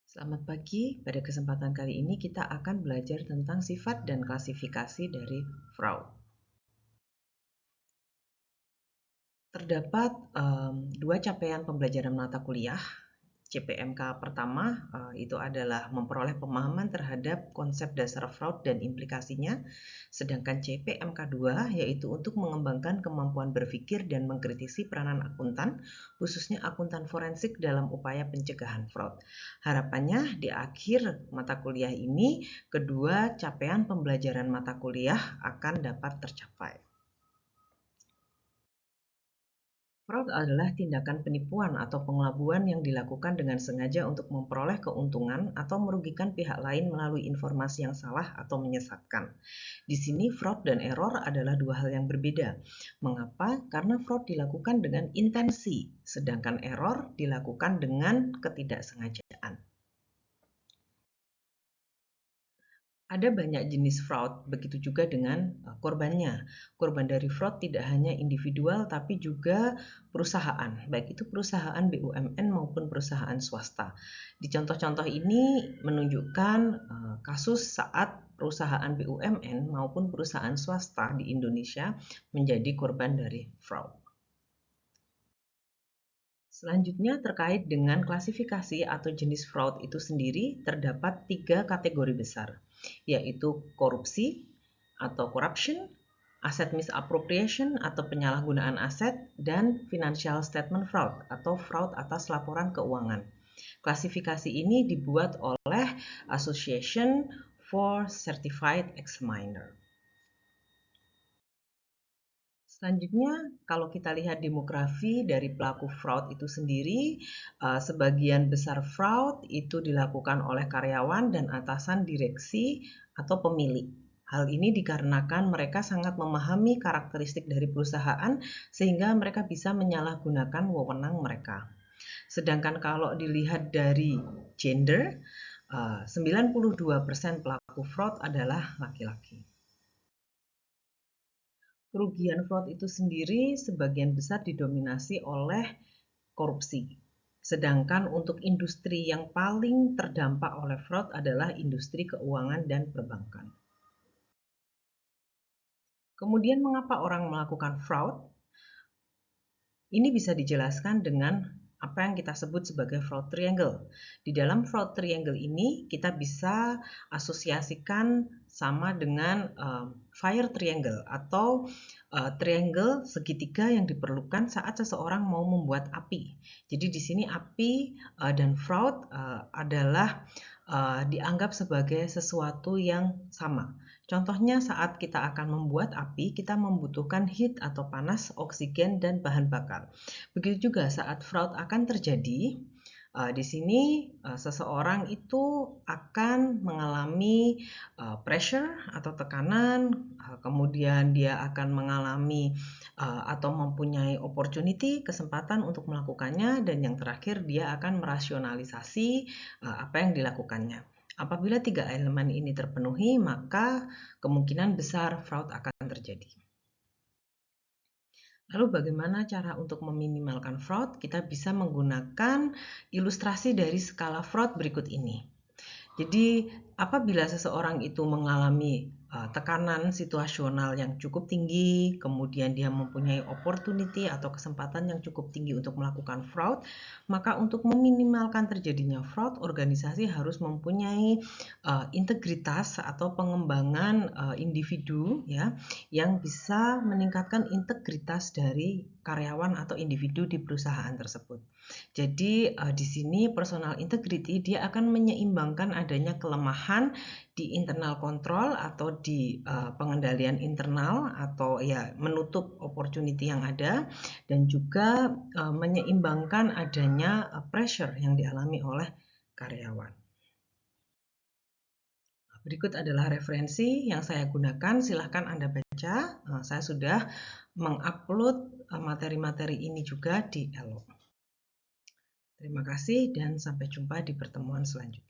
Selamat pagi, pada kesempatan kali ini kita akan belajar tentang sifat dan klasifikasi dari fraud. Terdapat dua capaian pembelajaran mata kuliah. CPMK pertama itu adalah memperoleh pemahaman terhadap konsep dasar fraud dan implikasinya, sedangkan CPMK 2 yaitu untuk mengembangkan kemampuan berpikir dan mengkritisi peranan akuntan, khususnya akuntan forensik dalam upaya pencegahan fraud. Harapannya di akhir mata kuliah ini, kedua capaian pembelajaran mata kuliah akan dapat tercapai. Fraud adalah tindakan penipuan atau pengelabuan yang dilakukan dengan sengaja untuk memperoleh keuntungan atau merugikan pihak lain melalui informasi yang salah atau menyesatkan. Di sini fraud dan error adalah dua hal yang berbeda. Mengapa? Karena fraud dilakukan dengan intensi, sedangkan error dilakukan dengan ketidaksengajaan. Ada banyak jenis fraud, begitu juga dengan korbannya. Korban dari fraud tidak hanya individual, tapi juga perusahaan, baik itu perusahaan BUMN maupun perusahaan swasta. Di contoh-contoh ini menunjukkan kasus saat perusahaan BUMN maupun perusahaan swasta di Indonesia menjadi korban dari fraud. Selanjutnya terkait dengan klasifikasi atau jenis fraud itu sendiri terdapat 3 kategori besar, yaitu korupsi atau corruption, asset misappropriation atau penyalahgunaan aset, dan financial statement fraud atau fraud atas laporan keuangan. Klasifikasi ini dibuat oleh Association for Certified Examiner. Selanjutnya, kalau kita lihat demografi dari pelaku fraud itu sendiri, sebagian besar fraud itu dilakukan oleh karyawan dan atasan direksi atau pemilik. Hal ini dikarenakan mereka sangat memahami karakteristik dari perusahaan sehingga mereka bisa menyalahgunakan wewenang mereka. Sedangkan kalau dilihat dari gender, 92% pelaku fraud adalah laki-laki. Kerugian fraud itu sendiri sebagian besar didominasi oleh korupsi. Sedangkan untuk industri yang paling terdampak oleh fraud adalah industri keuangan dan perbankan. Kemudian mengapa orang melakukan fraud? Ini bisa dijelaskan dengan apa yang kita sebut sebagai fraud triangle. Di dalam fraud triangle ini kita bisa asosiasikan sama dengan fire triangle atau triangle segitiga yang diperlukan saat seseorang mau membuat api. Jadi di sini api dan fraud adalah dianggap sebagai sesuatu yang sama. Contohnya saat kita akan membuat api, kita membutuhkan heat atau panas, oksigen, dan bahan bakar. Begitu juga saat fraud akan terjadi, di sini seseorang itu akan mengalami pressure atau tekanan, kemudian dia akan mengalami atau mempunyai opportunity, kesempatan untuk melakukannya, dan yang terakhir dia akan merasionalisasi apa yang dilakukannya. Apabila 3 elemen ini terpenuhi, maka kemungkinan besar fraud akan terjadi. Lalu bagaimana cara untuk meminimalkan fraud? Kita bisa menggunakan ilustrasi dari skala fraud berikut ini. Jadi apabila seseorang itu mengalami tekanan situasional yang cukup tinggi, kemudian dia mempunyai opportunity atau kesempatan yang cukup tinggi untuk melakukan fraud, maka untuk meminimalkan terjadinya fraud, organisasi harus mempunyai integritas atau pengembangan individu ya, yang bisa meningkatkan integritas dari karyawan atau individu di perusahaan tersebut. Jadi di sini personal integrity dia akan menyeimbangkan adanya kelemahan di internal control atau di pengendalian internal atau ya menutup opportunity yang ada, dan juga menyeimbangkan adanya pressure yang dialami oleh karyawan. Berikut adalah referensi yang saya gunakan, silahkan Anda baca. Saya sudah mengupload materi-materi ini juga di Elo. Terima kasih dan sampai jumpa di pertemuan selanjutnya.